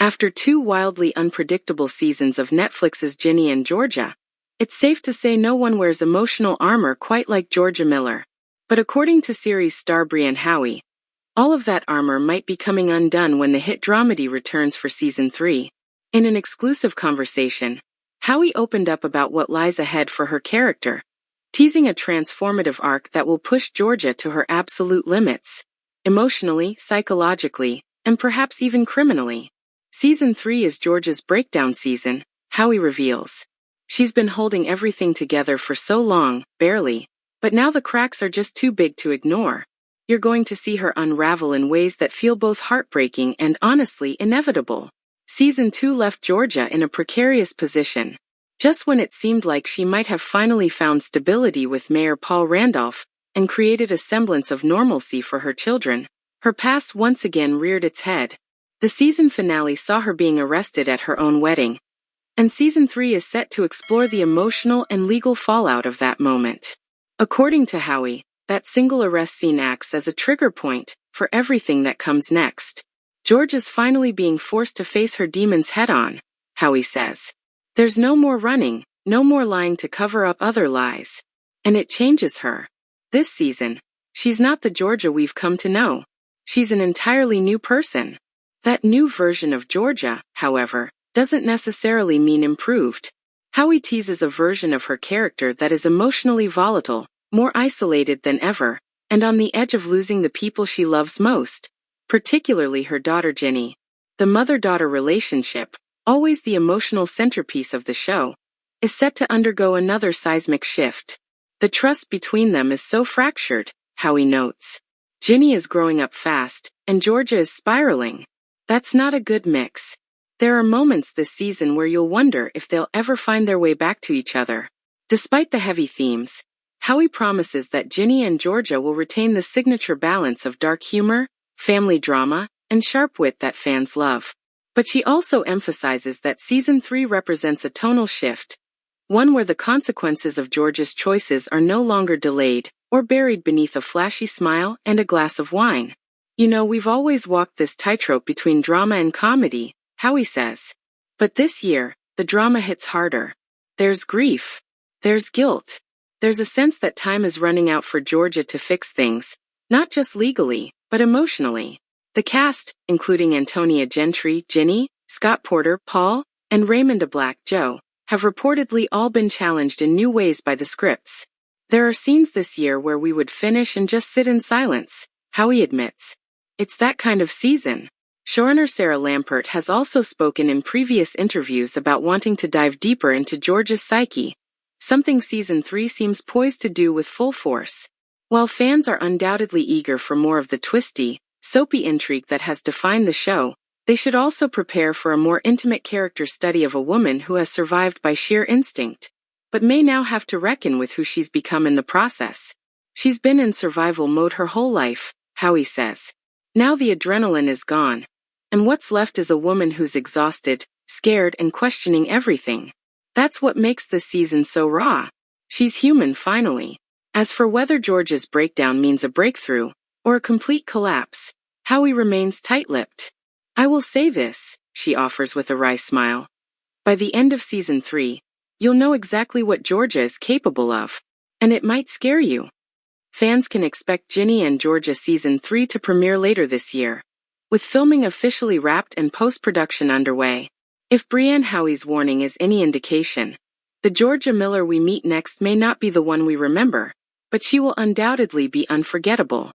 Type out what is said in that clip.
After 2 wildly unpredictable seasons of Netflix's Ginny and Georgia, it's safe to say no one wears emotional armor quite like Georgia Miller. But according to series star Brianne Howey, all of that armor might be coming undone when the hit dramedy returns for season 3. In an exclusive conversation, Howey opened up about what lies ahead for her character, teasing a transformative arc that will push Georgia to her absolute limits, emotionally, psychologically, and perhaps even criminally. Season 3 is Georgia's breakdown season, Howey reveals. She's been holding everything together for so long, barely, but now the cracks are just too big to ignore. You're going to see her unravel in ways that feel both heartbreaking and honestly inevitable. Season 2 left Georgia in a precarious position. Just when it seemed like she might have finally found stability with Mayor Paul Randolph and created a semblance of normalcy for her children, her past once again reared its head. The season finale saw her being arrested at her own wedding, and season 3 is set to explore the emotional and legal fallout of that moment. According to Howey, that single arrest scene acts as a trigger point for everything that comes next. Georgia's finally being forced to face her demons head-on, Howey says. There's no more running, no more lying to cover up other lies. And it changes her. This season, she's not the Georgia we've come to know. She's an entirely new person. That new version of Georgia, however, doesn't necessarily mean improved. Howey teases a version of her character that is emotionally volatile, more isolated than ever, and on the edge of losing the people she loves most, particularly her daughter Ginny. The mother-daughter relationship, always the emotional centerpiece of the show, is set to undergo another seismic shift. The trust between them is so fractured, Howey notes. Ginny is growing up fast, and Georgia is spiraling. That's not a good mix. There are moments this season where you'll wonder if they'll ever find their way back to each other. Despite the heavy themes, Howey promises that Ginny and Georgia will retain the signature balance of dark humor, family drama, and sharp wit that fans love. But she also emphasizes that season 3 represents a tonal shift, one where the consequences of Georgia's choices are no longer delayed or buried beneath a flashy smile and a glass of wine. You know, we've always walked this tightrope between drama and comedy, Howey says. But this year, the drama hits harder. There's grief. There's guilt. There's a sense that time is running out for Georgia to fix things, not just legally, but emotionally. The cast, including Antonia Gentry, Ginny, Scott Porter, Paul, and Raymond DeBlack, Joe, have reportedly all been challenged in new ways by the scripts. There are scenes this year where we would finish and just sit in silence, Howey admits. It's that kind of season. Showrunner Sarah Lampert has also spoken in previous interviews about wanting to dive deeper into Georgia's psyche, something season 3 seems poised to do with full force. While fans are undoubtedly eager for more of the twisty, soapy intrigue that has defined the show, they should also prepare for a more intimate character study of a woman who has survived by sheer instinct, but may now have to reckon with who she's become in the process. She's been in survival mode her whole life, Howey says. Now the adrenaline is gone, and what's left is a woman who's exhausted, scared, and questioning everything. That's what makes this season so raw. She's human finally. As for whether Georgia's breakdown means a breakthrough, or a complete collapse, Howey remains tight-lipped. I will say this, she offers with a wry smile. By the end of season 3, you'll know exactly what Georgia is capable of, and it might scare you. Fans can expect Ginny and Georgia season 3 to premiere later this year, with filming officially wrapped and post-production underway. If Brianne Howey's warning is any indication, the Georgia Miller we meet next may not be the one we remember, but she will undoubtedly be unforgettable.